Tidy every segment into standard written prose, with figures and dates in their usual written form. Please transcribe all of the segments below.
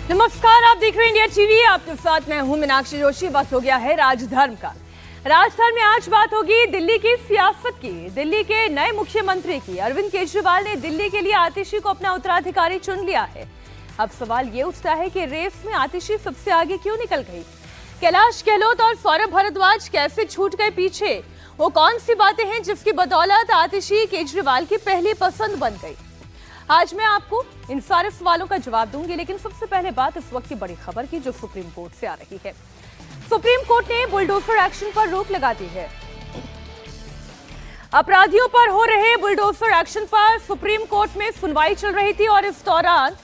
नमस्कार, आप देख रहे हैं इंडिया टीवी। आपके साथ मैं हूं मीनाक्षी जोशी। वक्त हो गया है राजधर्म का। राजधर्म में आज बात होगी दिल्ली की सियासत की, दिल्ली के नए मुख्यमंत्री की। अरविंद केजरीवाल ने दिल्ली के लिए आतिशी को अपना उत्तराधिकारी चुन लिया है। अब सवाल ये उठता है कि रेस में आतिशी सबसे आगे क्यों निकल गई? कैलाश गहलोत और सौरभ भारद्वाज कैसे छूट गए पीछे? वो कौन सी बातें हैं जिसकी बदौलत आतिशी केजरीवाल की पहली पसंद बन गई? आज मैं आपको इन सारे सवालों का जवाब दूंगी, लेकिन सबसे पहले बात इस वक्त की बड़ी खबर की जो सुप्रीम कोर्ट से आ रही है। सुप्रीम कोर्ट ने बुलडोजर एक्शन पर रोक लगा दी है। अपराधियों पर हो रहे बुलडोजर एक्शन पर सुप्रीम कोर्ट में सुनवाई चल रही थी और इस दौरान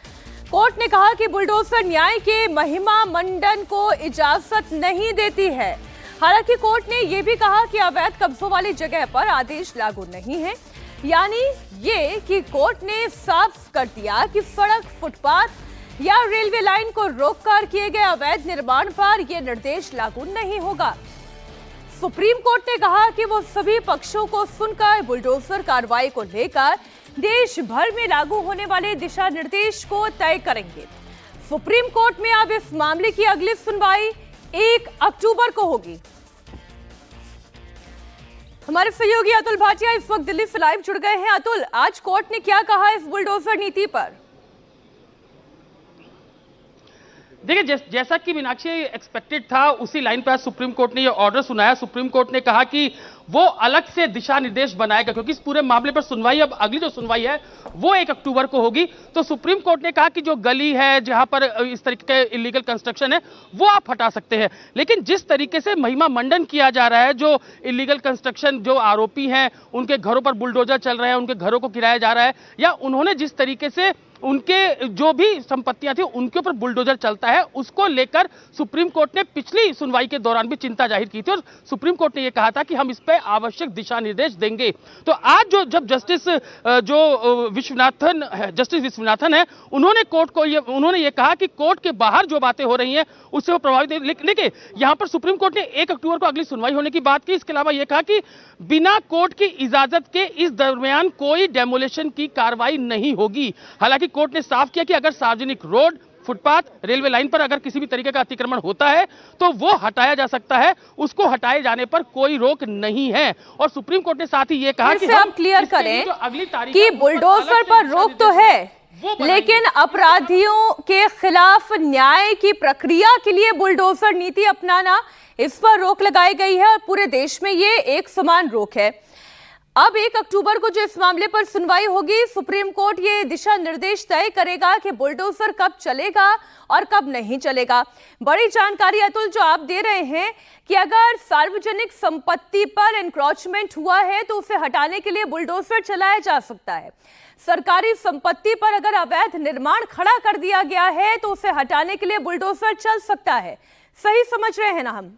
कोर्ट ने कहा कि बुलडोजर न्याय के महिमा मंडन को इजाजत नहीं देती है। हालांकि कोर्ट ने यह भी कहा कि अवैध कब्जों वाली जगह पर आदेश लागू नहीं है। यानी ये कि कोर्ट ने साफ कर दिया कि सड़क, फुटपाथ या रेलवे लाइन को रोककर किए गए अवैध निर्माण पर यह निर्देश लागू नहीं होगा। सुप्रीम कोर्ट ने कहा कि वो सभी पक्षों को सुनकर बुलडोजर कार्रवाई को लेकर देश भर में लागू होने वाले दिशा निर्देश को तय करेंगे। सुप्रीम कोर्ट में अब इस मामले की अगली सुनवाई 1 अक्टूबर को होगी। हमारे सहयोगी अतुल भाटिया इस वक्त दिल्ली से लाइव जुड़ गए हैं। अतुल, आज कोर्ट ने क्या कहा इस बुलडोजर नीति पर? देखिए, जैसा कि मीनाक्षी एक्सपेक्टेड था उसी लाइन पर आज सुप्रीम कोर्ट ने ये ऑर्डर सुनाया। सुप्रीम कोर्ट ने कहा कि वो अलग से दिशा निर्देश बनाएगा, क्योंकि इस पूरे मामले पर सुनवाई, अब अगली जो सुनवाई है वो 1 अक्टूबर को होगी। तो सुप्रीम कोर्ट ने कहा कि जो गली है जहां पर इस तरीके का इलीगल कंस्ट्रक्शन है वो आप हटा सकते हैं, लेकिन जिस तरीके से महिमा मंडन किया जा रहा है, जो इलीगल कंस्ट्रक्शन, जो आरोपी हैं उनके घरों पर बुलडोजर चल रहे हैं, उनके घरों को गिराया जा रहा है, या उन्होंने जिस तरीके से उनके जो भी संपत्तियां थी उनके ऊपर बुलडोजर चलता है, उसको लेकर सुप्रीम कोर्ट ने पिछली सुनवाई के दौरान भी चिंता जाहिर की थी और सुप्रीम कोर्ट ने यह कहा था कि हम इस पर आवश्यक दिशा निर्देश देंगे। तो आज जब जस्टिस विश्वनाथन है, उन्होंने कोर्ट को उन्होंने ये कहा कि कोर्ट के बाहर जो बातें हो रही हैं उससे वो प्रभावित। लेकिन यहां पर सुप्रीम कोर्ट ने 1 अक्टूबर को अगली सुनवाई होने की बात की। इसके अलावा यह कहा कि बिना कोर्ट की इजाजत के इस दरमियान कोई डेमोलिशन की कार्रवाई नहीं होगी। हालांकि कोर्ट ने साफ किया कि अगर सार्वजनिक रोड, फुटपाथ, रेलवे लाइन पर अगर किसी भी तरीके का अतिक्रमण होता है तो वो हटाया जा सकता है, उसको हटाए जाने पर कोई रोक नहीं है। और सुप्रीम कोर्ट ने साथ ही ये कहा कि हम क्लियर करें कि बुलडोजर पर रोक तो है, लेकिन अपराधियों के खिलाफ न्याय की प्रक्रिया के लिए बुलडोजर नीति अपनाना, इस पर रोक लगाई गई है और पूरे देश में ये एक समान रोक है। अब 1 अक्टूबर को जो इस मामले पर सुनवाई होगी, सुप्रीम कोर्ट ये दिशा निर्देश तय करेगा कि बुलडोजर कब चलेगा और कब नहीं चलेगा। बड़ी जानकारी अतुल जो आप दे रहे हैं कि अगर सार्वजनिक संपत्ति पर एनक्रोचमेंट हुआ है तो उसे हटाने के लिए बुलडोजर चलाया जा सकता है। सरकारी संपत्ति पर अगर अवैध निर्माण खड़ा कर दिया गया है तो उसे हटाने के लिए बुलडोजर चल सकता है। सही समझ रहे हैं ना हम?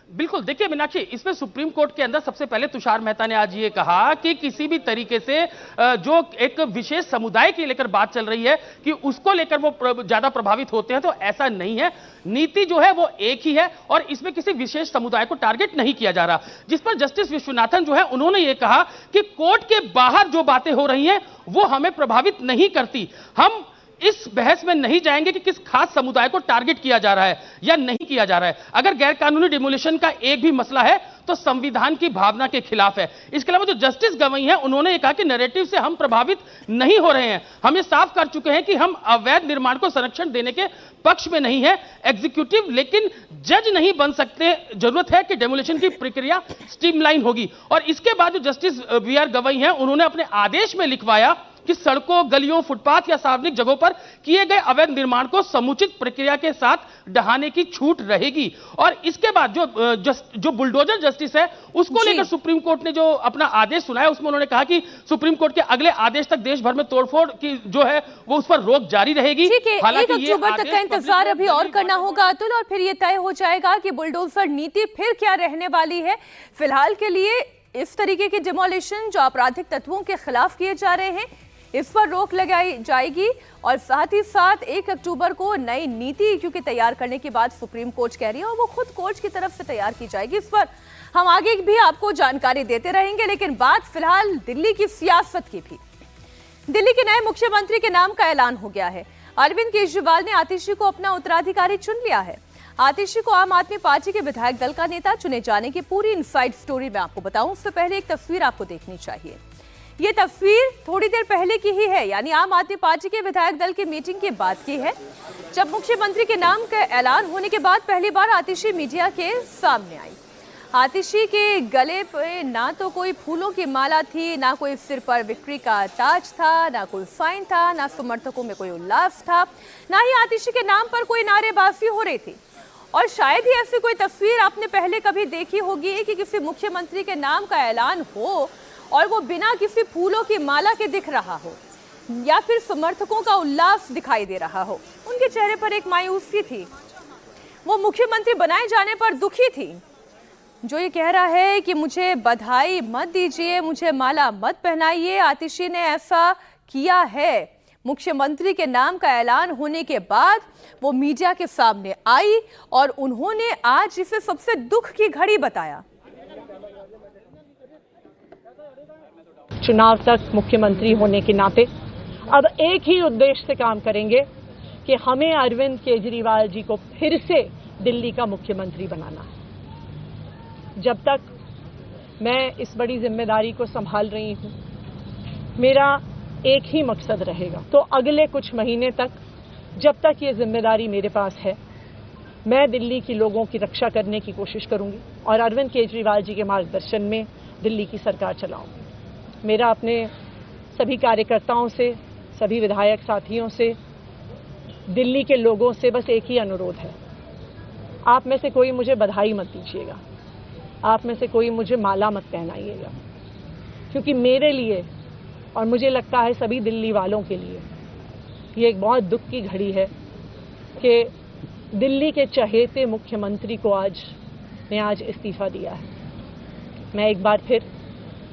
बिल्कुल। देखिए मीनाक्षी, इसमें सुप्रीम कोर्ट के अंदर सबसे पहले तुषार मेहता ने आज ये कहा कि किसी भी तरीके से जो एक विशेष समुदाय के लेकर बात चल रही है कि उसको लेकर वो ज्यादा प्रभावित होते हैं, तो ऐसा नहीं है। नीति जो है वो एक ही है और इसमें किसी विशेष समुदाय को टारगेट नहीं किया जा रहा। जिस पर जस्टिस विश्वनाथन जो है उन्होंने ये कहा कि कोर्ट के बाहर जो बातें हो रही हैं वो हमें प्रभावित नहीं करती। हम इस बहस में नहीं जाएंगे कि किस खास समुदाय को टारगेट किया जा रहा है या नहीं किया जा रहा है। अगर गैरकानूनी डिमोलिशन का एक भी मसला है तो संविधान की भावना के खिलाफ है। इसके अलावा जो जस्टिस गवई है उन्होंने कहा कि नैरेटिव से हम प्रभावित नहीं हो रहे हैं। हम ये साफ कर चुके हैं कि हम अवैध निर्माण को संरक्षण देने के पक्ष में नहीं है। एग्जीक्यूटिव लेकिन जज नहीं बन सकते। जरूरत है कि डेमोलिशन की प्रक्रिया स्ट्रीमलाइन होगी। और इसके बाद जो जस्टिस BR गवई हैं उन्होंने अपने आदेश में लिखवाया कि सड़कों, गलियों, फुटपाथ या सार्वजनिक जगहों पर किए गए अवैध निर्माण को समुचित प्रक्रिया के साथ ढहाने की छूट रहेगी। और इसके बाद जो बुलडोजर जस्टिस है उसको लेकर सुप्रीम कोर्ट ने जो अपना आदेश सुनाया उसमें उन्होंने कहा कि सुप्रीम कोर्ट के अगले आदेश तक देश भर में तोड़फोड़ की जो है वो उस पर रोक जारी रहेगी। 1 अक्टूबर तक का इंतजार अभी और करना होगा अतुल, और फिर ये तय हो जाएगा कि बुलडोजर नीति फिर क्या रहने वाली है। फिलहाल के लिए इस तरीके की डिमोलिशन जो आपराधिक तत्वों के खिलाफ किए जा रहे हैं इस पर रोक लगाई जाएगी और साथ ही साथ 1 अक्टूबर को नई नीति क्योंकि तैयार करने की बात सुप्रीम कोर्ट कह रही है और वो खुद कोर्ट की तरफ से तैयार की जाएगी। इस पर हम आगे भी आपको जानकारी देते रहेंगे, लेकिन बात फिलहाल दिल्ली की सियासत की भी। दिल्ली के नए मुख्यमंत्री के नाम का ऐलान हो गया है। अरविंद केजरीवाल ने आतिशी को अपना उत्तराधिकारी चुन लिया है। आतिशी को आम आदमी पार्टी के विधायक दल का नेता चुने जाने की पूरी इनसाइड स्टोरी मैं आपको बताऊं, उससे पहले एक तस्वीर आपको देखनी चाहिए। ये तस्वीर थोड़ी देर पहले की ही है, यानी आम आदमी पार्टी के विधायक दल की मीटिंग के बाद की है, जब मुख्यमंत्री के नाम का ऐलान होने के बाद पहली बार आतिशी मीडिया के सामने आई। आतिशी के गले पे ना तो कोई फूलों की माला थी, ना कोई सिर पर विक्ट्री का ताज था, ना कोई साइन था, ना समर्थकों में कोई उल्लास था, ना ही आतिशी के नाम पर कोई नारेबाजी हो रही थी। और शायद ही ऐसी कोई तस्वीर आपने पहले कभी देखी होगी कि किसी मुख्यमंत्री के नाम का ऐलान हो और वो बिना किसी फूलों की माला के दिख रहा हो या फिर समर्थकों का उल्लास दिखाई दे रहा हो। उनके चेहरे पर एक मायूसी थी, वो मुख्यमंत्री बनाए जाने पर दुखी थी। जो ये कह रहा है कि मुझे बधाई मत दीजिए, मुझे माला मत पहनाइए, आतिशी ने ऐसा किया है। मुख्यमंत्री के नाम का ऐलान होने के बाद वो मीडिया के सामने आई और उन्होंने आज इसे सबसे दुख की घड़ी बताया। चुनाव तक मुख्यमंत्री होने के नाते अब एक ही उद्देश्य से काम करेंगे कि हमें अरविंद केजरीवाल जी को फिर से दिल्ली का मुख्यमंत्री बनाना है। जब तक मैं इस बड़ी जिम्मेदारी को संभाल रही हूं, मेरा एक ही मकसद रहेगा। तो अगले कुछ महीने तक, जब तक ये जिम्मेदारी मेरे पास है, मैं दिल्ली के लोगों की रक्षा करने की कोशिश करूंगी और अरविंद केजरीवाल जी के मार्गदर्शन में दिल्ली की सरकार चलाऊंगी। मेरा अपने सभी कार्यकर्ताओं से, सभी विधायक साथियों से, दिल्ली के लोगों से बस एक ही अनुरोध है, आप में से कोई मुझे बधाई मत दीजिएगा, आप में से कोई मुझे माला मत पहनाइएगा, क्योंकि मेरे लिए और मुझे लगता है सभी दिल्ली वालों के लिए ये एक बहुत दुख की घड़ी है कि दिल्ली के चहेते मुख्यमंत्री को आज इस्तीफा दिया है। मैं एक बार फिर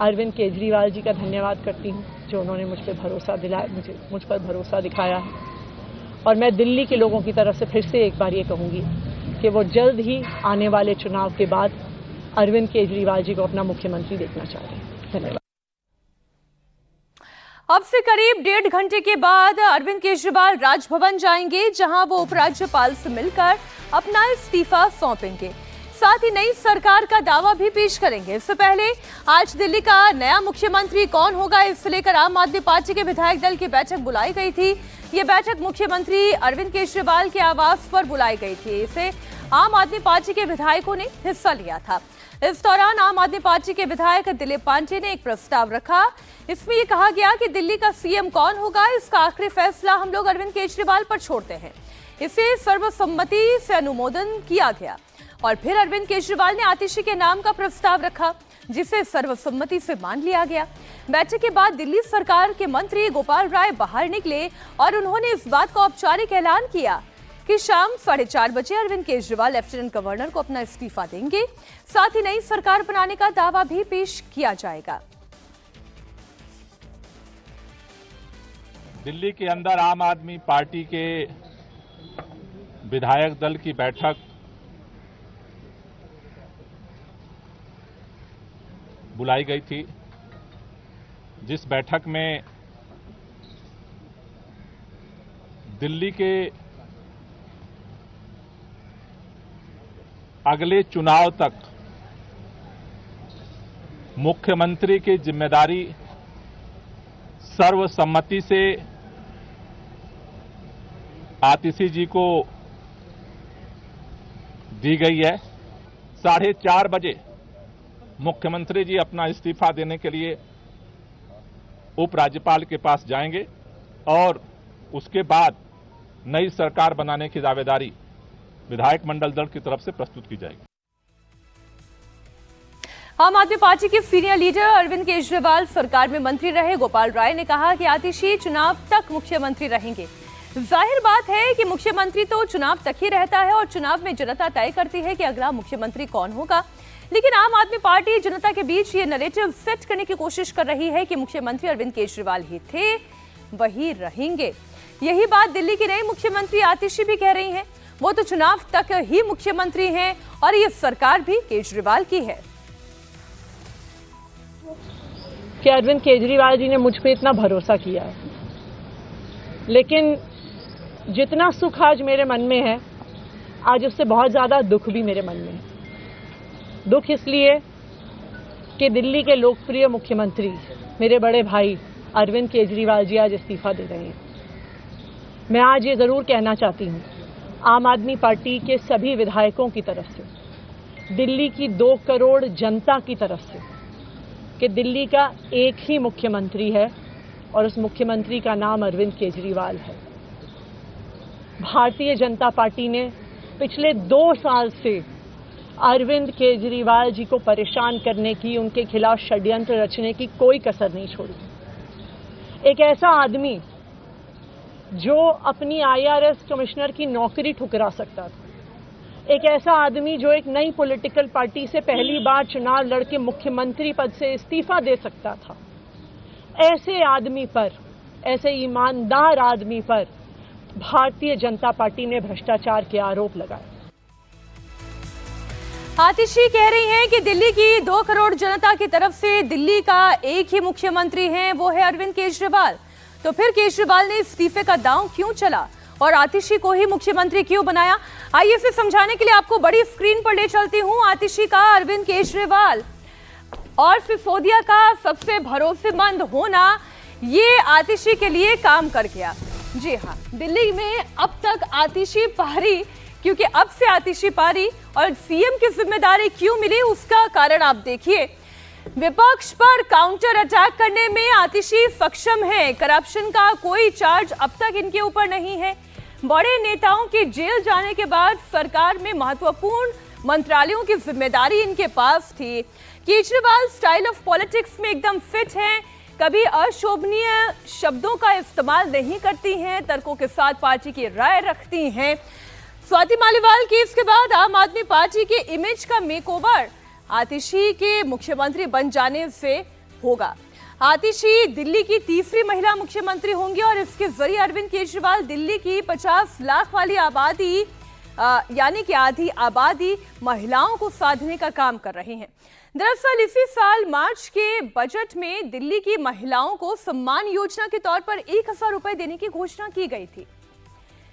अरविंद केजरीवाल जी का धन्यवाद करती हूं, जो उन्होंने मुझ पर भरोसा दिखाया है। और मैं दिल्ली के लोगों की तरफ से फिर से एक बार ये कहूंगी कि वो जल्द ही आने वाले चुनाव के बाद अरविंद केजरीवाल जी को अपना मुख्यमंत्री देखना चाह रहे हैं। धन्यवाद। अब से करीब 1.5 घंटे के बाद अरविंद केजरीवाल राजभवन जाएंगे, जहां वो उपराज्यपाल से मिलकर अपना इस्तीफा सौंपेंगे। साथ ही नई सरकार का दावा भी पेश करेंगे। इससे पहले आज दिल्ली का नया मुख्यमंत्री कौन होगा, इससे लेकर आम आदमी पार्टी के विधायक दल की बैठक बुलाई गई थी। ये बैठक मुख्यमंत्री अरविंद केजरीवाल के आवास पर बुलाई गई थी। इसे आम आदमी पार्टी के विधायकों ने हिस्सा लिया था। इस दौरान आम आदमी पार्टी के विधायक दिलीप पांडे ने एक प्रस्ताव रखा। इसमें यह कहा गया कि दिल्ली का सीएम कौन होगा, इसका आखिरी फैसला हम लोग अरविंद केजरीवाल पर छोड़ते हैं। इसे सर्वसम्मति से अनुमोदन किया गया और फिर अरविंद केजरीवाल ने आतिशी के नाम का प्रस्ताव रखा, जिसे सर्वसम्मति से मान लिया गया। बैठक के बाद दिल्ली सरकार के मंत्री गोपाल राय बाहर निकले और उन्होंने इस बात का औपचारिक ऐलान किया कि शाम 4:30 बजे अरविंद केजरीवाल लेफ्टिनेंट गवर्नर को अपना इस्तीफा देंगे। साथ ही नई सरकार बनाने का दावा भी पेश किया जाएगा। दिल्ली के अंदर आम आदमी पार्टी के विधायक दल की बैठक बुलाई गई थी, जिस बैठक में दिल्ली के अगले चुनाव तक मुख्यमंत्री की जिम्मेदारी सर्वसम्मति से आतिशी जी को दी गई है। 4:30 बजे मुख्यमंत्री जी अपना इस्तीफा देने के लिए उपराज्यपाल के पास जाएंगे और उसके बाद नई सरकार बनाने की दावेदारी विधायक मंडल दल की तरफ से प्रस्तुत की जाएगी। आम आदमी पार्टी के सीनियर लीडर अरविंद केजरीवाल सरकार में मंत्री रहे। गोपाल राय ने कहा कि आतिशी चुनाव तक मुख्यमंत्री रहेंगे। जाहिर बात है कि मुख्यमंत्री तो चुनाव तक ही रहता है और चुनाव में जनता तय करती है कि अगला मुख्यमंत्री कौन होगा। लेकिन आम आदमी पार्टी जनता के बीच ये नैरेटिव सेट करने की कोशिश कर रही है कि मुख्यमंत्री अरविंद केजरीवाल ही थे, वही रहेंगे। यही बात दिल्ली की नई मुख्यमंत्री आतिशी भी कह रही हैं। वो तो चुनाव तक ही मुख्यमंत्री हैं और ये सरकार भी केजरीवाल की है। कि अरविंद केजरीवाल जी ने मुझ पे इतना भरोसा किया है, लेकिन जितना सुख आज मेरे मन में है, आज उससे बहुत ज़्यादा दुख भी मेरे मन में है। दुख इसलिए कि दिल्ली के लोकप्रिय मुख्यमंत्री मेरे बड़े भाई अरविंद केजरीवाल जी आज इस्तीफा दे रहे हैं। मैं आज ये ज़रूर कहना चाहती हूँ आम आदमी पार्टी के सभी विधायकों की तरफ से, दिल्ली की 2 करोड़ जनता की तरफ से, कि दिल्ली का एक ही मुख्यमंत्री है और उस मुख्यमंत्री का नाम अरविंद केजरीवाल है। भारतीय जनता पार्टी ने पिछले 2 साल से अरविंद केजरीवाल जी को परेशान करने की, उनके खिलाफ षड्यंत्र रचने की कोई कसर नहीं छोड़ी। एक ऐसा आदमी जो अपनी IRS कमिश्नर की नौकरी ठुकरा सकता था, एक ऐसा आदमी जो एक नई पॉलिटिकल पार्टी से पहली बार चुनाव लड़के मुख्यमंत्री पद से इस्तीफा दे सकता था, ऐसे आदमी पर, ऐसे ईमानदार आदमी पर भारतीय जनता पार्टी ने भ्रष्टाचार के आरोप लगाए। आतिशी कह रही हैं कि दिल्ली की 2 करोड़ जनता की तरफ से दिल्ली का एक ही मुख्यमंत्री है, वो है अरविंद केजरीवाल। तो फिर केजरीवाल ने इस्तीफे का दांव क्यों चला और आतिशी को ही मुख्यमंत्री क्यों बनाया? आइए इसे समझाने के लिए आपको बड़ी स्क्रीन पर ले चलती हूं। आतिशी का अरविंद केजरीवाल और सिसोदिया का सबसे भरोसेमंद होना, ये आतिशी के लिए काम कर गया। जी हाँ, दिल्ली में अब तक आतिशी पारी, क्योंकि अब से आतिशी पारी और सीएम की जिम्मेदारी क्यों मिली उसका कारण आप देखिए। विपक्ष पर काउंटर अटैक करने में आतिशी सक्षम है। करप्शन का कोई चार्ज अब तक इनके ऊपर नहीं है। बड़े नेताओं के जेल जाने के बाद सरकार में महत्वपूर्ण मंत्रालयों की जिम्मेदारी इनके पास थी। केजरीवाल स्टाइल ऑफ पॉलिटिक्स में एकदम फिट हैं, कभी अशोभनीय शब्दों का इस्तेमाल नहीं करती हैं, तर्कों के साथ पार्टी की राय रखती हैं। स्वाति मालीवाल केस के बाद आम आदमी पार्टी के इमेज का मेकओवर आतिशी के मुख्यमंत्री बन जाने से होगा। आतिशी दिल्ली की तीसरी महिला मुख्यमंत्री होंगी और इसके जरिए अरविंद केजरीवाल दिल्ली की 50 लाख वाली आबादी, यानी कि आधी आबादी महिलाओं को साधने का काम कर रहे हैं। दरअसल इसी साल मार्च के बजट में दिल्ली की महिलाओं को सम्मान योजना के तौर पर 1000 रुपए देने की घोषणा की गई थी,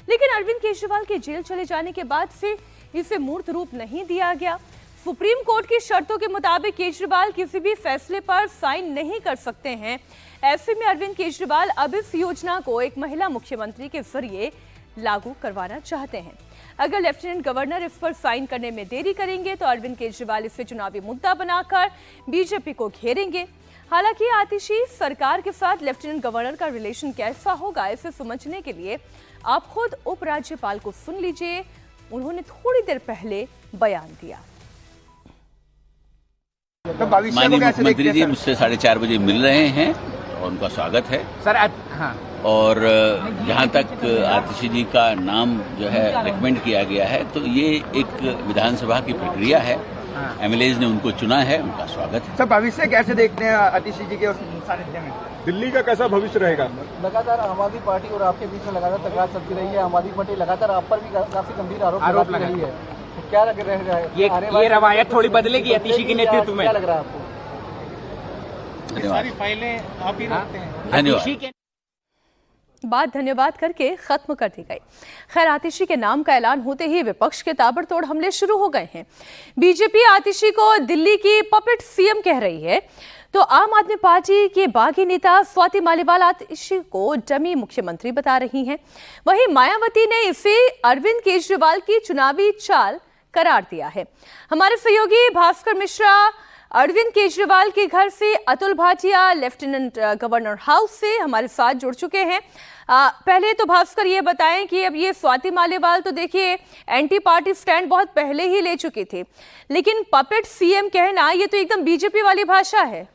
लेकिन अरविंद केजरीवाल के जेल चले जाने के बाद से इसे मूर्त रूप नहीं दिया गया। सुप्रीम कोर्ट की शर्तों के मुताबिक केजरीवाल किसी भी फैसले पर साइन नहीं कर सकते हैं। ऐसे में अरविंद केजरीवाल अब इस योजना को एक महिला मुख्यमंत्री के जरिए लागू करवाना चाहते हैं। अगर लेफ्टिनेंट गवर्नर इस पर साइन करने में देरी करेंगे तो अरविंद केजरीवाल इसे चुनावी मुद्दा बनाकर बीजेपी को घेरेंगे। हालांकि आतिशी सरकार के साथ लेफ्टिनेंट गवर्नर का रिलेशन कैसा होगा, इसे समझने के लिए आप खुद उपराज्यपाल को सुन लीजिए। उन्होंने थोड़ी देर पहले बयान दिया। तो माननीय मुख्यमंत्री जी मुझसे 4:30 बजे मिल रहे हैं और उनका स्वागत है सर। हाँ। और जहां तक आतिशी जी का नाम जो है रिकमेंड किया गया है, तो ये एक विधानसभा की प्रक्रिया है। एमएलएज ने उनको चुना है, उनका स्वागत है। सर, भविष्य कैसे देखते हैं आतिशी जी के उस सानिध्य में? दिल्ली का कैसा भविष्य रहेगा? लगातार आम आदमी पार्टी और आपके बीच में लगातार तकरार चलती रही है। आम आदमी पार्टी लगातार आप पर भी काफी गंभीर आरोप लगा रही है, तो क्या लग रहा है ये रवायत थोड़ी बदलेगी आतिशी के नेतृत्व में? क्या लग रहा है आपको? धन्यवाद। सारी फाइलें आप ही रखते हैं। धन्यवाद। बात धन्यवाद करके खत्म कर दी गई। खैर, आतिशी के नाम का ऐलान होते ही विपक्ष के ताबड़तोड़ हमले शुरू हो गए हैं। बीजेपी आतिशी को दिल्ली की पपेट सीएम कह रही है, तो आम आदमी पार्टी के बागी नेता स्वाति मालीवाल आतिशी को डमी मुख्यमंत्री बता रही हैं। वहीं मायावती ने इसे अरविंद केजरीवाल की चुनावी चाल करार दिया है। हमारे सहयोगी भास्कर मिश्रा अरविंद केजरीवाल के घर से, Atul Bhatia lieutenant governor house से हमारे साथ जुड़ चुके हैं। पहले तो भास्कर ये बताएं कि अब ये स्वाति मालीवाल तो देखिए एंटी पार्टी स्टैंड बहुत पहले ही ले चुकी थी, लेकिन पपेट सीएम कहना ये तो एकदम बीजेपी वाली भाषा है।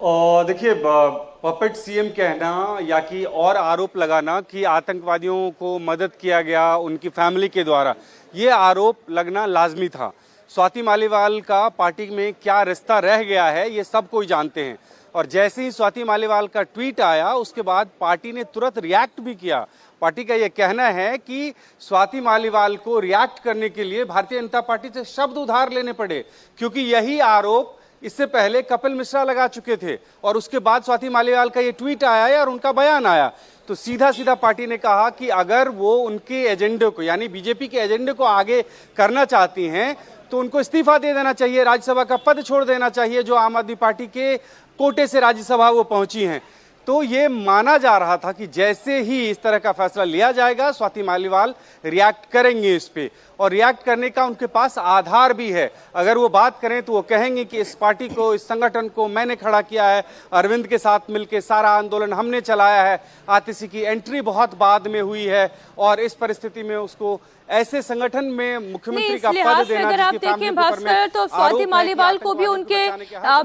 और देखिए, पपेट सीएम कहना या कि और आरोप लगाना कि आतंकवादियों को मदद किया गया उनकी फैमिली के द्वारा, ये आरोप लगना लाजमी था। स्वाति मालीवाल का पार्टी में क्या रिश्ता रह गया है ये सब कोई जानते हैं, और जैसे ही स्वाति मालीवाल का ट्वीट आया उसके बाद पार्टी ने तुरंत रिएक्ट भी किया। पार्टी का यह कहना है कि स्वाति मालीवाल को रिएक्ट करने के लिए भारतीय जनता पार्टी से शब्द उधार लेने पड़े, क्योंकि यही आरोप इससे पहले कपिल मिश्रा लगा चुके थे और उसके बाद स्वाति मालीवाल का ये ट्वीट आया और उनका बयान आया। तो सीधा सीधा पार्टी ने कहा कि अगर वो उनके एजेंडे को यानी बीजेपी के एजेंडे को आगे करना चाहती हैं तो उनको इस्तीफा दे देना चाहिए, राज्यसभा का पद छोड़ देना चाहिए, जो आम आदमी पार्टी के कोटे से राज्यसभा वो पहुंची हैं। तो ये माना जा रहा था कि जैसे ही इस तरह का फैसला लिया जाएगा स्वाति मालीवाल रिएक्ट करेंगे इस पे, और रिएक्ट करने का उनके पास आधार भी है। अगर वो बात करें तो वो कहेंगे कि इस पार्टी को, इस संगठन को मैंने खड़ा किया है, अरविंद के साथ मिलकर सारा आंदोलन हमने चलाया है, आतिशी की एंट्री बहुत बाद में हुई है और इस परिस्थिति में उसको ऐसे संगठन में मुख्यमंत्री का पद देना। अगर आप देखें भास्कर, तो स्वाति मालीवाल को भी उनके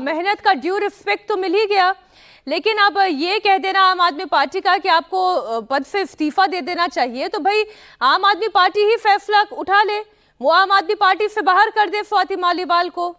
मेहनत का ड्यू रिस्पेक्ट तो मिल ही गया, लेकिन अब ये कह देना आम आदमी पार्टी का कि आपको पद से इस्तीफा दे देना चाहिए, तो भाई आम आदमी पार्टी ही फैसला उठा ले, वो आम आदमी पार्टी से बाहर कर दे स्वाति मालीवाल को।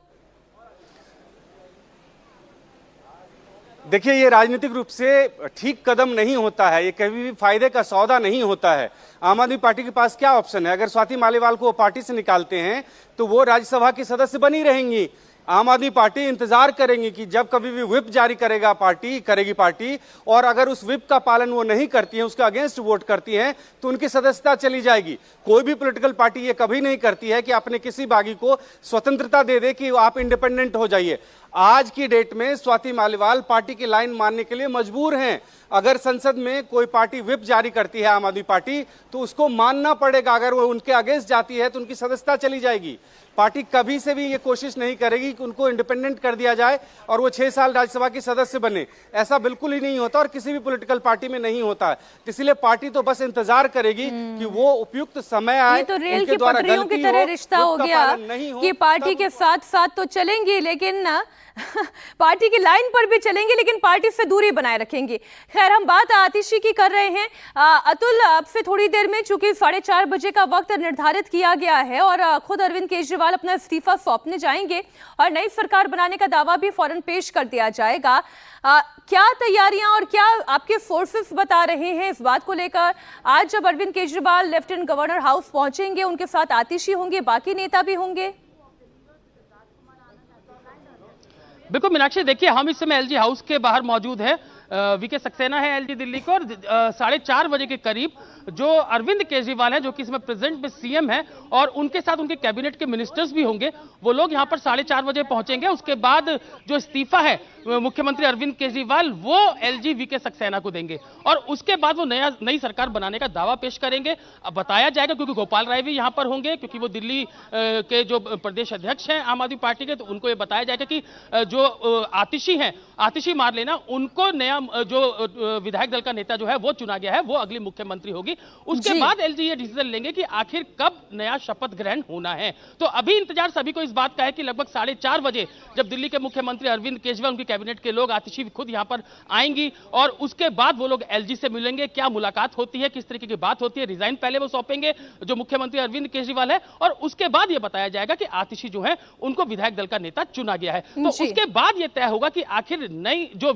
देखिए, ये राजनीतिक रूप से ठीक कदम नहीं होता है, ये कभी भी फायदे का सौदा नहीं होता है। आम आदमी पार्टी के पास क्या ऑप्शन है? अगर स्वाति मालीवाल को वो पार्टी से निकालते हैं तो वो राज्यसभा की सदस्य बनी रहेंगी। आम आदमी पार्टी इंतजार करेंगी कि जब कभी भी व्हिप जारी करेगी पार्टी, और अगर उस व्हिप का पालन वो नहीं करती है, उसके अगेंस्ट वोट करती हैं, तो उनकी सदस्यता चली जाएगी। कोई भी पॉलिटिकल पार्टी ये कभी नहीं करती है कि अपने किसी बागी को स्वतंत्रता दे दे कि आप इंडिपेंडेंट हो जाइए। आज की डेट में स्वाति मालीवाल पार्टी की लाइन मानने के लिए मजबूर हैं। अगर संसद में कोई पार्टी व्हिप जारी करती है आम आदमी पार्टी, तो उसको मानना पड़ेगा। अगर वो उनके अगेंस्ट जाती है तो उनकी सदस्यता चली जाएगी। पार्टी कभी से भी ये कोशिश नहीं करेगी कि उनको इंडिपेंडेंट कर दिया जाए और वो 6 साल राज्यसभा के सदस्य बने। ऐसा बिल्कुल ही नहीं होता और किसी भी पॉलिटिकल पार्टी में नहीं होता है। इसलिए पार्टी तो बस इंतजार करेगी कि वो उपयुक्त समय आए। ये तो रेल की पटरियों की तरह रिश्ता हो गया कि पार्टी के साथ साथ तो चलेंगी, लेकिन ना पार्टी की लाइन पर भी चलेंगे, लेकिन पार्टी से दूरी बनाए रखेंगे। खैर, हम बात आतिशी की कर रहे हैं। अतुल, अब से थोड़ी देर में चूंकि 4:30 बजे का वक्त निर्धारित किया गया है और खुद अरविंद केजरीवाल अपना इस्तीफा सौंपने जाएंगे और नई सरकार बनाने का दावा भी फौरन पेश कर दिया जाएगा। क्या तैयारियां और क्या आपके सोर्सेस बता रहे हैं इस बात को लेकर? आज जब Arvind Kejriwal lieutenant governor house पहुंचेंगे, उनके साथ आतिशी होंगे, बाकी नेता भी होंगे। बिल्कुल मीनाक्षी, देखिए हम इस समय एलजी हाउस के बाहर मौजूद हैं। वीके सक्सेना है एलजी दिल्ली को, और 4:30 बजे के करीब जो अरविंद केजरीवाल है, जो कि इसमें प्रेजेंट में सीएम है, और उनके साथ उनके कैबिनेट के मिनिस्टर्स भी होंगे, वो लोग यहां पर 4:30 बजे पहुंचेंगे। उसके बाद जो इस्तीफा है मुख्यमंत्री अरविंद केजरीवाल वो एलजी वीके सक्सेना को देंगे और उसके बाद वो नई सरकार बनाने का दावा पेश करेंगे। अब बताया जाएगा, क्योंकि गोपाल राय भी यहां पर होंगे, क्योंकि वो दिल्ली के जो प्रदेश अध्यक्ष हैं आम आदमी पार्टी के, तो उनको ये बताया जाएगा कि जो आतिशी हैं, आतिशी मार लेना, उनको नया जो विधायक दल का नेता जो है वो चुना गया है, वो अगली मुख्यमंत्री होगी। उसके बाद एलजी ये डिसीजन लेंगे कि आखिर कब नया शपथ ग्रहण होना है। तो अभी इंतजार सभी को इस बात का है कि लगभग 4:30 बजे जब दिल्ली के मुख्यमंत्री अरविंद केजरीवाल, उनकी कैबिनेट के लोग, आतिशी खुद यहां पर आएंगी और उसके बाद वो लोग एलजी से मिलेंगे। क्या मुलाकात होती है, किस तरीके की बात होती है, रिजाइन पहले वो सौंपेंगे जो मुख्यमंत्री अरविंद केजरीवाल है, और उसके बाद ये बताया जाएगा कि आतिशी जो है उनको विधायक दल का नेता चुना गया है। तो उसके बाद ये तय होगा कि आखिर नई जो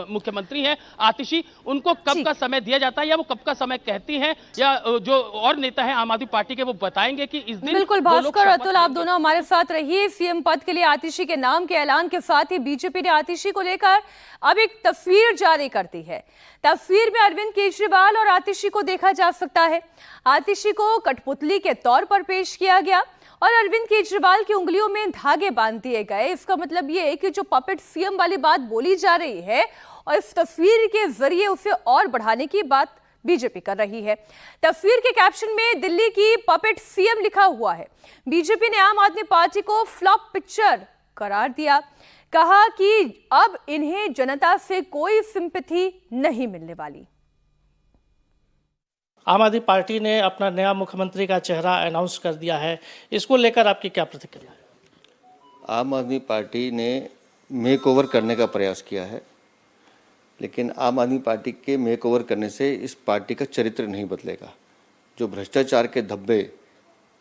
मुख्यमंत्री है आतिशी, उनको कब का समय दिया जाता है, या वो कब का समय कहती हैं, या जो और नेता है आम आदमी पार्टी के वो बताएंगे कि इस दिन। बिल्कुल भास्कर, अतुल, आप दोनों हमारे साथ रहिए। सीएम पद के लिए आतिशी के नाम के ऐलान के साथ ही बीजेपी ने आतिशी को लेकर अब एक तस्वीर जारी करती है। तस्वीर में अरविंद केजरीवाल और आतिशी को देखा जा सकता है। आतिशी को कठपुतली के तौर पर पेश किया गया और अरविंद केजरीवाल की उंगलियों में धागे बांध दिए गए। इसका मतलब ये है कि जो पपेट सीएम वाली बात बोली जा रही है और इस तस्वीर के जरिए उसे और बढ़ाने की बात बीजेपी कर रही है। तस्वीर के कैप्शन में दिल्ली की पपेट सीएम लिखा हुआ है। बीजेपी ने आम आदमी पार्टी को फ्लॉप पिक्चर करार दिया, कहा कि अब इन्हें जनता से कोई सिंपैथी नहीं मिलने वाली। आम आदमी पार्टी ने अपना नया मुख्यमंत्री का चेहरा अनाउंस कर दिया है, इसको लेकर आपकी क्या प्रतिक्रिया है? आम आदमी पार्टी ने मेक ओवर करने का प्रयास किया है, लेकिन आम आदमी पार्टी के मेक ओवर करने से इस पार्टी का चरित्र नहीं बदलेगा। जो भ्रष्टाचार के धब्बे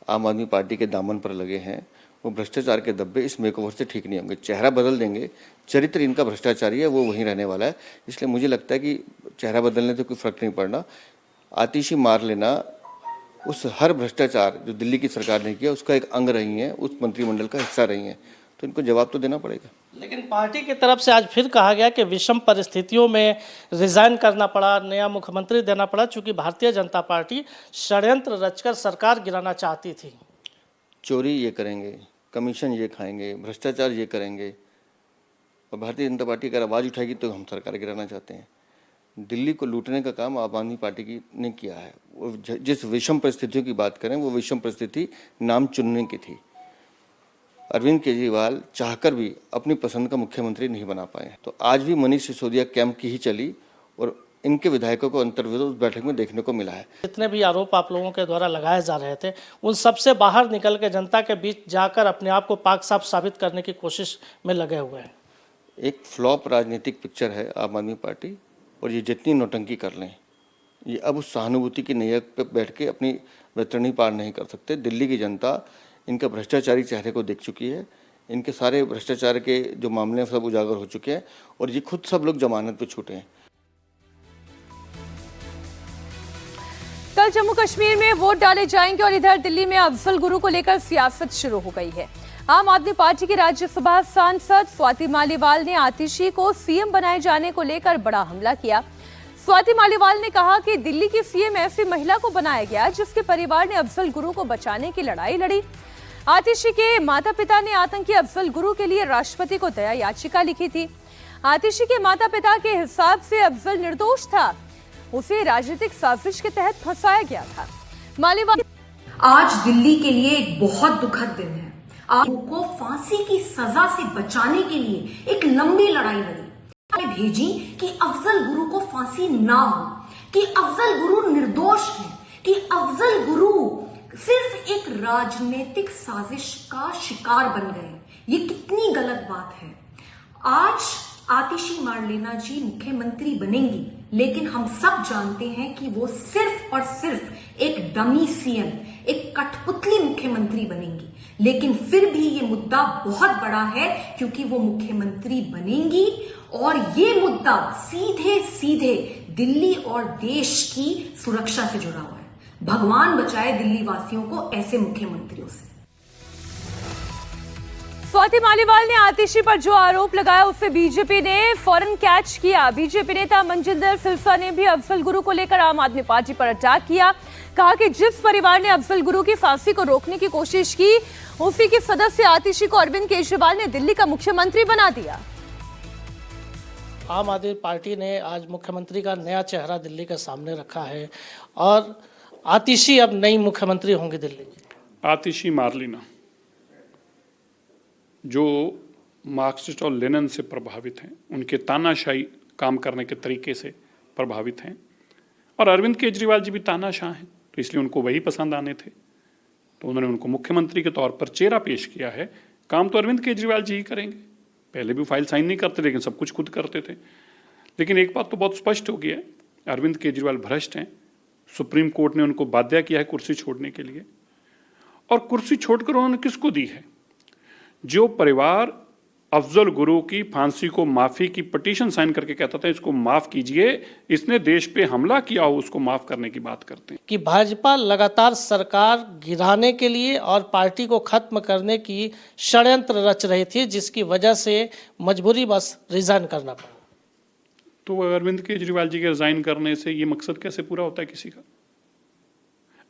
आम आदमी पार्टी के दामन पर लगे हैं वो भ्रष्टाचार के धब्बे इस मेकओवर से ठीक नहीं होंगे। चेहरा बदल देंगे, चरित्र इनका भ्रष्टाचारी है, वो वहीं रहने वाला है। इसलिए मुझे लगता है कि चेहरा बदलने से कोई फर्क नहीं पड़ना। आतिशी मार लेना उस हर भ्रष्टाचार जो दिल्ली की सरकार ने किया उसका एक अंग रही हैं, उस मंत्रिमंडल का हिस्सा रही हैं, तो इनको जवाब तो देना पड़ेगा। लेकिन पार्टी की तरफ से आज फिर कहा गया कि विषम परिस्थितियों में रिजाइन करना पड़ा, नया मुख्यमंत्री देना पड़ा, चूंकि भारतीय जनता पार्टी षड्यंत्र रचकर सरकार गिराना चाहती थी। चोरी ये करेंगे, कमीशन ये खाएंगे, भ्रष्टाचार ये करेंगे, और भारतीय जनता पार्टी अगर आवाज़ उठाएगी तो हम सरकार गिराना चाहते हैं। दिल्ली को लूटने का काम आम आदमी पार्टी की ने किया है। वो जिस विषम परिस्थितियों की बात करें, वो विषम परिस्थिति नाम चुनने की थी। अरविंद केजरीवाल चाहकर भी अपनी पसंद का मुख्यमंत्री नहीं बना पाए। तो आज भी मनीष सिसोदिया कैंप की ही चली और इनके विधायकों को अंतर्विरोध उस बैठक में देखने को मिला है। जितने भी आरोप आप लोगों के द्वारा लगाए जा रहे थे, उन सबसे बाहर निकल के जनता के बीच जाकर अपने आप को पाक साफ साबित करने की कोशिश में लगे हुए हैं। एक फ्लॉप राजनीतिक पिक्चर है आम आदमी पार्टी, और ये जितनी नौटंकी कर लें, ये अब उस सहानुभूति की नैया पे बैठ के अपनी वैतरणी पार नहीं कर सकते। दिल्ली की जनता इनका भ्रष्टाचारी चेहरे को देख चुकी है। इनके सारे भ्रष्टाचार के जो मामले हैं सब उजागर हो चुके हैं, और ये खुद सब लोग जमानत पे छूटे हैं। कल जम्मू कश्मीर में वोट डाले जाएंगे और इधर दिल्ली में अफजल गुरु को लेकर सियासत शुरू हो गई है। आम आदमी पार्टी की राज्यसभा सांसद स्वाति मालीवाल ने आतिशी को सीएम बनाए जाने को लेकर बड़ा हमला किया। स्वाति मालीवाल ने कहा कि दिल्ली की सीएम ऐसी महिला को बनाया गया जिसके परिवार ने अफजल गुरु को बचाने की लड़ाई लड़ी। आतिशी के माता पिता ने आतंकी अफजल गुरु के लिए राष्ट्रपति को दया याचिका लिखी थी। आतिशी के माता पिता के हिसाब से अफजल निर्दोष था, उसे राजनीतिक साजिश के तहत फंसाया गया था। मालीवाल आज दिल्ली के लिए एक बहुत दुखद दिन है। आप को फांसी की सजा से बचाने के लिए एक लंबी लड़ाई लड़ी, भेजी कि अफजल गुरु को फांसी ना हो, कि अफजल गुरु निर्दोष है, कि अफजल गुरु सिर्फ एक राजनीतिक साजिश का शिकार बन गए। ये कितनी गलत बात है। आज आतिशी मारलेना जी मुख्यमंत्री बनेंगी, लेकिन हम सब जानते हैं कि वो सिर्फ और सिर्फ एक डमी सीएम, एक कठपुतली मुख्यमंत्री बनेंगी। लेकिन फिर भी ये मुद्दा बहुत बड़ा है, क्योंकि वो मुख्यमंत्री बनेंगी और ये मुद्दा सीधे सीधे दिल्ली और देश की सुरक्षा से जुड़ा हुआ है। भगवान बचाए दिल्ली वासियों को ऐसे मुख्यमंत्रियों से। स्वाति मालीवाल ने आतिशी पर जो आरोप लगाया उसे बीजेपी ने फौरन कैच किया। बीजेपी नेता मनजिंदर सिरसा ने भी अफजल गुरु को लेकर आम आदमी पार्टी पर अटैक किया। कहा कि जिस परिवार ने अफजल गुरु की फांसी को रोकने की कोशिश की, उसी की सदस्य आतिशी को अरविंद केजरीवाल ने दिल्ली का मुख्यमंत्री बना दिया। आम आदमी पार्टी ने आज मुख्यमंत्री का नया चेहरा दिल्ली के सामने रखा है और आतिशी अब नई मुख्यमंत्री होंगी दिल्ली की। आतिशी मारलेना जो मार्क्सिस्ट और लेनिन से प्रभावित हैं, उनके तानाशाही काम करने के तरीके से प्रभावित हैं, और अरविंद केजरीवाल जी भी तानाशाह हैं, तो इसलिए उनको वही पसंद आने थे, तो उन्होंने उनको मुख्यमंत्री के तौर पर चेहरा पेश किया है। काम तो अरविंद केजरीवाल जी ही करेंगे। पहले भी फाइल साइन नहीं करते, लेकिन सब कुछ खुद करते थे। लेकिन एक बात तो बहुत स्पष्ट हो गया है, अरविंद केजरीवाल भ्रष्ट हैं। सुप्रीम कोर्ट ने उनको बाध्य किया है कुर्सी छोड़ने के लिए, और कुर्सी छोड़कर उन्होंने किसको दी है? जो परिवार अफजल गुरु की फांसी को माफी की पिटीशन साइन करके कहता था इसको माफ कीजिए, इसने देश पे हमला किया हो, उसको माफ करने की बात करते हैं। कि भाजपा लगातार सरकार गिराने के लिए और पार्टी को खत्म करने की षड्यंत्र रच रही थी, जिसकी वजह से मजबूरी बस रिजाइन करना पड़ा। तो अरविंद केजरीवाल जी के रिजाइन करने से ये मकसद कैसे पूरा होता है किसी का?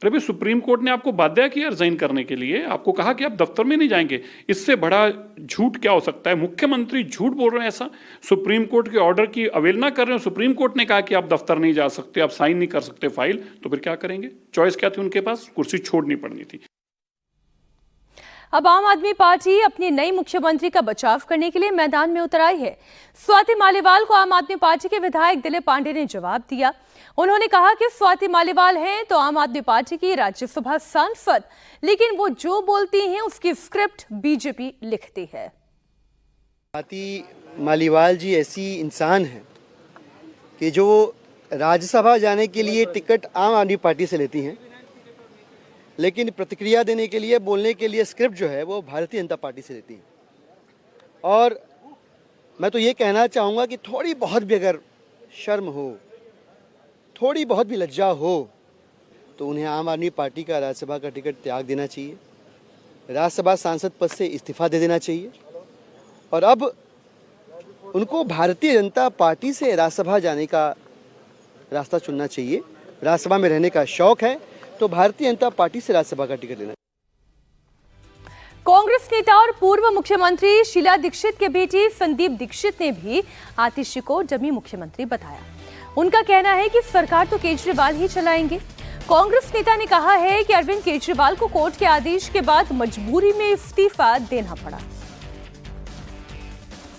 अरे भाई, सुप्रीम कोर्ट ने आपको बाध्य किया रिजाइन करने के लिए, आपको कहा कि आप दफ्तर में नहीं जाएंगे। इससे बड़ा झूठ क्या हो सकता है? मुख्यमंत्री झूठ बोल रहे हैं ऐसा, सुप्रीम कोर्ट के ऑर्डर की अवहेलना कर रहे हैं। सुप्रीम कोर्ट ने कहा कि आप दफ्तर नहीं जा सकते, आप साइन नहीं कर सकते फाइल, तो फिर क्या करेंगे? चॉइस क्या थी उनके पास? कुर्सी छोड़नी पड़नी थी। अब आम आदमी पार्टी अपनी नई मुख्यमंत्री का बचाव करने के लिए मैदान में उतर आई है। स्वाति मालीवाल को आम आदमी पार्टी के विधायक दिलीप पांडे ने जवाब दिया। उन्होंने कहा कि स्वाति मालीवाल हैं तो आम आदमी पार्टी की राज्यसभा सांसद, लेकिन वो जो बोलती हैं उसकी स्क्रिप्ट बीजेपी लिखती है। स्वाति मालीवाल जी ऐसी इंसान है कि जो राज्यसभा जाने के लिए टिकट आम आदमी पार्टी से लेती हैं, लेकिन प्रतिक्रिया देने के लिए, बोलने के लिए स्क्रिप्ट जो है वो भारतीय जनता पार्टी से देती है। और मैं तो ये कहना चाहूँगा कि थोड़ी बहुत भी अगर शर्म हो, थोड़ी बहुत भी लज्जा हो, तो उन्हें आम आदमी पार्टी का राज्यसभा का टिकट त्याग देना चाहिए, राज्यसभा सांसद पद से इस्तीफा दे देना चाहिए और अब उनको भारतीय जनता पार्टी से राज्यसभा जाने का रास्ता चुनना चाहिए। राज्यसभा में रहने का शौक है तो भारतीय जनता पार्टी से राज्यसभा का टिकट लेना। कांग्रेस नेता और पूर्व मुख्यमंत्री शीला दीक्षित के बेटे संदीप दीक्षित ने भी आतिशी को डमी मुख्यमंत्री बताया। उनका कहना है कि सरकार तो केजरीवाल ही चलाएंगे। कांग्रेस नेता ने कहा है कि अरविंद केजरीवाल को कोर्ट के आदेश के बाद मजबूरी में इस्तीफा देना पड़ा।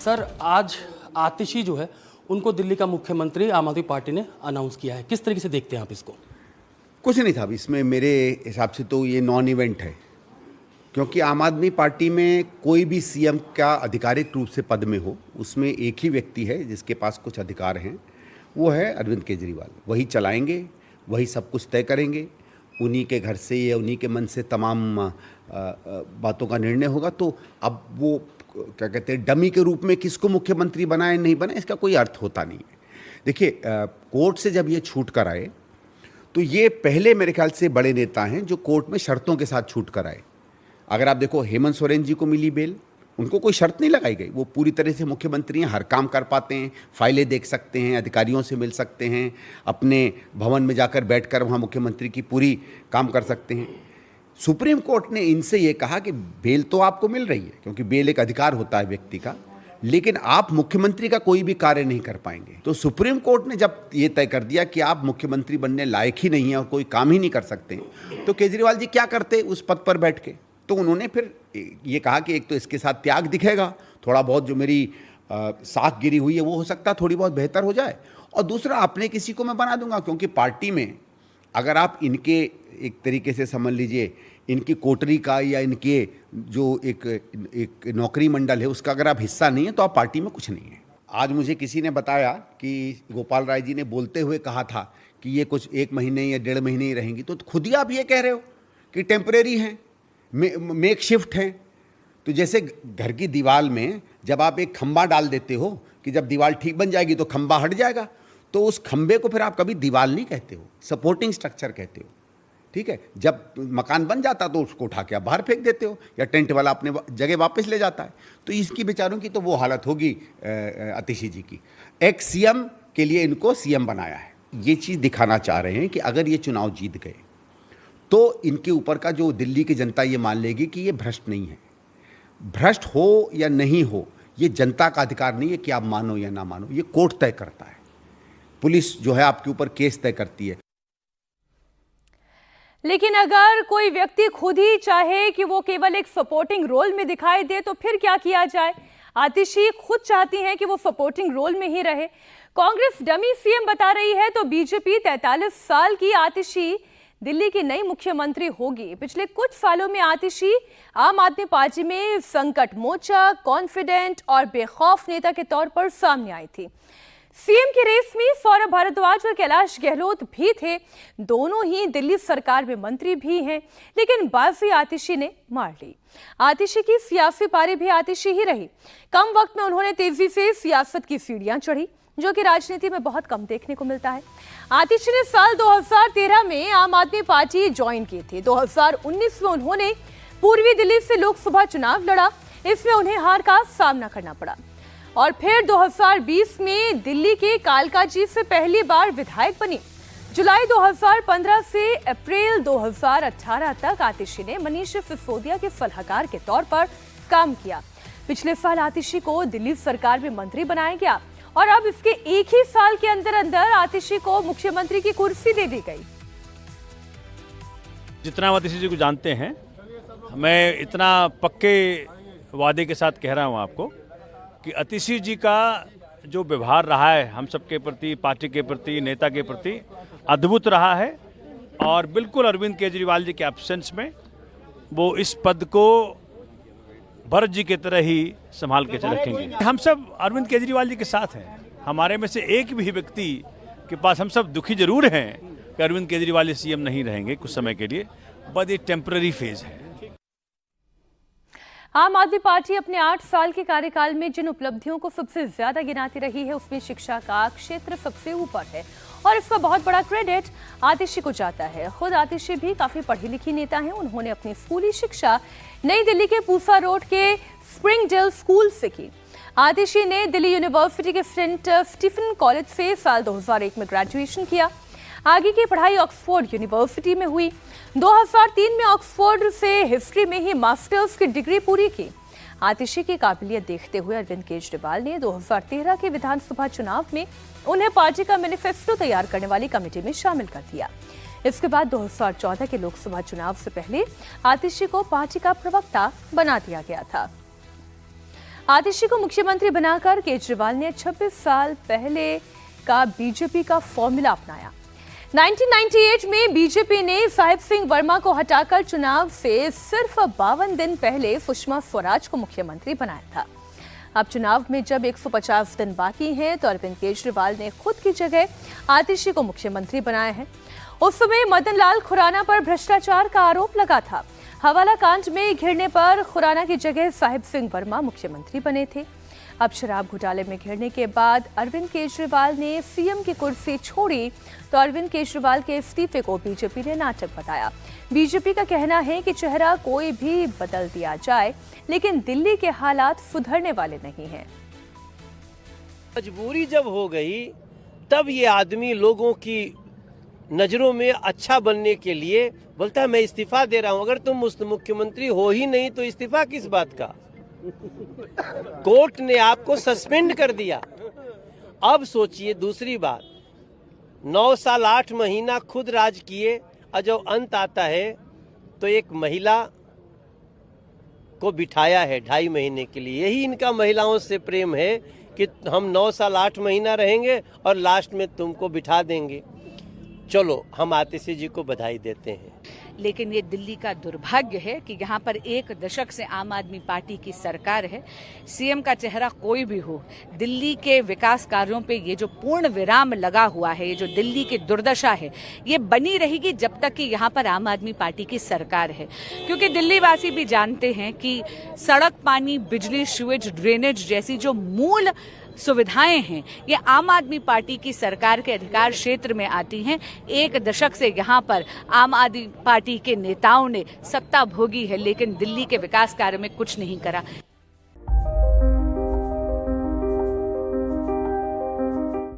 सर, आज आतिशी जो है उनको दिल्ली का मुख्यमंत्री आम आदमी पार्टी ने अनाउंस किया है, किस तरीके से देखते हैं आप इसको? कुछ नहीं था इसमें, मेरे हिसाब से तो ये नॉन इवेंट है, क्योंकि आम आदमी पार्टी में कोई भी सीएम का आधिकारिक रूप से पद में हो, उसमें एक ही व्यक्ति है जिसके पास कुछ अधिकार हैं, वो है अरविंद केजरीवाल। वही चलाएंगे, वही सब कुछ तय करेंगे, उन्हीं के घर से या उन्हीं के मन से तमाम बातों का निर्णय होगा। तो अब वो क्या कहते हैं, डमी के रूप में किसको मुख्यमंत्री बनाए नहीं बनाए, इसका कोई अर्थ होता नहीं है। देखिए, कोर्ट से जब ये छूट कर आए तो ये पहले मेरे ख्याल से बड़े नेता हैं जो कोर्ट में शर्तों के साथ छूट कर आए। अगर आप देखो, हेमंत सोरेन जी को मिली बेल, उनको कोई शर्त नहीं लगाई गई, वो पूरी तरह से मुख्यमंत्री हैं, हर काम कर पाते हैं, फाइलें देख सकते हैं, अधिकारियों से मिल सकते हैं, अपने भवन में जाकर बैठकर वहाँ मुख्यमंत्री की पूरी काम कर सकते हैं। सुप्रीम कोर्ट ने इनसे ये कहा कि बेल तो आपको मिल रही है, क्योंकि बेल एक अधिकार होता है व्यक्ति का, लेकिन आप मुख्यमंत्री का कोई भी कार्य नहीं कर पाएंगे। तो सुप्रीम कोर्ट ने जब ये तय कर दिया कि आप मुख्यमंत्री बनने लायक ही नहीं है और कोई काम ही नहीं कर सकते, तो केजरीवाल जी क्या करते उस पद पर बैठ के? तो उन्होंने फिर ये कहा कि एक तो इसके साथ त्याग दिखेगा, थोड़ा बहुत जो मेरी साख गिरी हुई है वो हो सकता है थोड़ी बहुत बेहतर हो जाए, और दूसरा अपने किसी को मैं बना दूंगा, क्योंकि पार्टी में अगर आप इनके एक तरीके से समझ लीजिए, इनकी कोटरी का या इनके जो एक नौकरी मंडल है उसका अगर आप हिस्सा नहीं है तो आप पार्टी में कुछ नहीं है। आज मुझे किसी ने बताया कि गोपाल राय जी ने बोलते हुए कहा था कि ये कुछ 1 महीने या 1.5 महीने ही रहेंगी, तो खुद ही आप ये कह रहे हो कि टेम्परेरी हैं, मेक शिफ्ट हैं। तो जैसे घर की दीवार में जब आप एक खंबा डाल देते हो कि जब दीवार ठीक बन जाएगी तो खंबा हट जाएगा, तो उस खंबे को फिर आप कभी दीवार नहीं कहते हो, सपोर्टिंग स्ट्रक्चर कहते हो। ठीक है, जब मकान बन जाता तो उसको उठा के आप बाहर फेंक देते हो या टेंट वाला अपने जगह वापस ले जाता है। तो इसकी बेचारों की तो वो हालत होगी आतिशी जी की। एक सीएम के लिए इनको सीएम बनाया है, ये चीज़ दिखाना चाह रहे हैं कि अगर ये चुनाव जीत गए तो इनके ऊपर का जो दिल्ली की जनता ये मान लेगी कि ये भ्रष्ट नहीं है। भ्रष्ट हो या नहीं हो, ये जनता का अधिकार नहीं है कि आप मानो या ना मानो, ये कोर्ट तय करता है। पुलिस जो है आपके ऊपर केस तय करती है। लेकिन अगर कोई व्यक्ति खुद ही चाहे कि वो केवल एक सपोर्टिंग रोल में दिखाई दे तो फिर क्या किया जाए? आतिशी खुद चाहती हैं कि वो सपोर्टिंग रोल में ही रहे। कांग्रेस डमी सीएम बता रही है तो बीजेपी 43 साल की आतिशी दिल्ली की नई मुख्यमंत्री होगी। पिछले कुछ सालों में आतिशी आम आदमी पार्टी में संकट मोचक, कॉन्फिडेंट और बेखौफ नेता के तौर पर सामने आई थी। सीएम की रेस में सौरभ भारद्वाज और कैलाश गहलोत भी थे, दोनों ही दिल्ली सरकार में मंत्री भी हैं, लेकिन बाजी आतिशी ने मार ली। आतिशी की सियासी पारी भी आतिशी ही रही। कम वक्त में उन्होंने तेजी से सियासत की सीढ़ियां चढ़ी, जो कि राजनीति में बहुत कम देखने को मिलता है। आतिशी ने साल 2013 में आम आदमी पार्टी ज्वाइन की थी। 2019 में उन्होंने पूर्वी दिल्ली से लोकसभा चुनाव लड़ा, इसमें उन्हें हार का सामना करना पड़ा और फिर 2020 में दिल्ली के कालकाजी से पहली बार विधायक बनी। जुलाई 2015 से अप्रैल 2018 तक आतिशी ने मनीष सिसोदिया के सलाहकार के तौर पर काम किया। पिछले साल आतिशी को दिल्ली सरकार में मंत्री बनाया गया और अब इसके एक ही साल के अंदर अंदर आतिशी को मुख्यमंत्री की कुर्सी दे दी गई। जितना आतिशी जी को जानते हैं, मैं इतना पक्के वादे के साथ कह रहा हूं आपको कि आतिशी जी का जो व्यवहार रहा है हम सबके प्रति, पार्टी के प्रति, नेता के प्रति अद्भुत रहा है और बिल्कुल अरविंद केजरीवाल जी के एब्सेंस में वो इस पद को भरत जी की तरह ही संभाल के रखेंगे। हम सब अरविंद केजरीवाल जी के साथ हैं। हमारे में से एक भी व्यक्ति के पास, हम सब दुखी जरूर हैं कि अरविंद केजरीवाल सीएम नहीं रहेंगे कुछ समय के लिए, बट ये टेम्पररी फेज है। आम आदमी पार्टी अपने 8 साल के कार्यकाल में जिन उपलब्धियों को सबसे ज्यादा गिनाती रही है उसमें शिक्षा का क्षेत्र सबसे ऊपर है और इसका बहुत बड़ा क्रेडिट आतिशी को जाता है। खुद आतिशी भी काफी पढ़ी लिखी नेता हैं। उन्होंने अपनी स्कूली शिक्षा नई दिल्ली के पूसा रोड के स्प्रिंगडेल स्कूल से की। आतिशी ने दिल्ली यूनिवर्सिटी के सेंट स्टीफन कॉलेज से साल 2001 में ग्रेजुएशन किया। आगे की पढ़ाई ऑक्सफोर्ड यूनिवर्सिटी में हुई। 2003 में ऑक्सफोर्ड से हिस्ट्री में ही मास्टर्स की डिग्री पूरी की। आतिशी की काबिलियत देखते हुए अरविंद केजरीवाल ने 2013 के विधानसभा चुनाव में उन्हें पार्टी का मैनिफेस्टो तैयार करने वाली कमेटी में शामिल कर दिया। इसके बाद 2014 के लोकसभा चुनाव से पहले आतिशी को पार्टी का प्रवक्ता बना दिया गया था। आतिशी को मुख्यमंत्री बनाकर केजरीवाल ने 26 साल पहले का बीजेपी का फॉर्मूला अपनाया। 1998 में बीजेपी ने साहिब सिंह वर्मा को हटाकर चुनाव से सिर्फ 52 दिन पहले सुषमा स्वराज को मुख्यमंत्री बनाया था। अब चुनाव में जब 150 दिन बाकी हैं तो अरविंद केजरीवाल ने खुद की जगह आतिशी को मुख्यमंत्री बनाया है। उस समय मदन लाल खुराना पर भ्रष्टाचार का आरोप लगा था। हवाला कांड में घिरने पर खुराना की जगह साहिब सिंह वर्मा मुख्यमंत्री बने थे। अब शराब घोटाले में घिरने के बाद अरविंद केजरीवाल ने सीएम की कुर्सी छोड़ी तो अरविंद केजरीवाल के इस्तीफे को बीजेपी ने नाटक बताया। बीजेपी का कहना है कि चेहरा कोई भी बदल दिया जाए लेकिन दिल्ली के हालात सुधरने वाले नहीं हैं। मजबूरी जब हो गई तब ये आदमी लोगों की नजरों में अच्छा बनने के लिए बोलता है मैं इस्तीफा दे रहा हूं। अगर तुम मुख्यमंत्री हो ही नहीं तो इस्तीफा किस बात का? कोर्ट ने आपको सस्पेंड कर दिया। अब सोचिए दूसरी बात, 9 साल 8 महीना खुद राज किए और जब अंत आता है तो एक महिला को बिठाया है 2.5 महीने के लिए। यही इनका महिलाओं से प्रेम है कि हम 9 साल 8 महीना रहेंगे और लास्ट में तुमको बिठा देंगे। चलो हम आतिशी जी को बधाई देते हैं। लेकिन ये दिल्ली का दुर्भाग्य है कि यहाँ पर 1 दशक से आम आदमी पार्टी की सरकार है। सीएम का चेहरा कोई भी हो, दिल्ली के विकास कार्यों पे ये जो पूर्ण विराम लगा हुआ है, ये जो दिल्ली की दुर्दशा है, ये बनी रहेगी जब तक कि यहाँ पर आम आदमी पार्टी की सरकार है। क्योंकि दिल्ली वासी भी जानते हैं कि सड़क, पानी, बिजली, सीवेज, ड्रेनेज जैसी जो मूल सुविधाएं हैं ये आम आदमी पार्टी की सरकार के अधिकार क्षेत्र में आती हैं। 1 दशक से यहाँ पर आम आदमी पार्टी के नेताओं ने सत्ता भोगी है लेकिन दिल्ली के विकास कार्य में कुछ नहीं करा।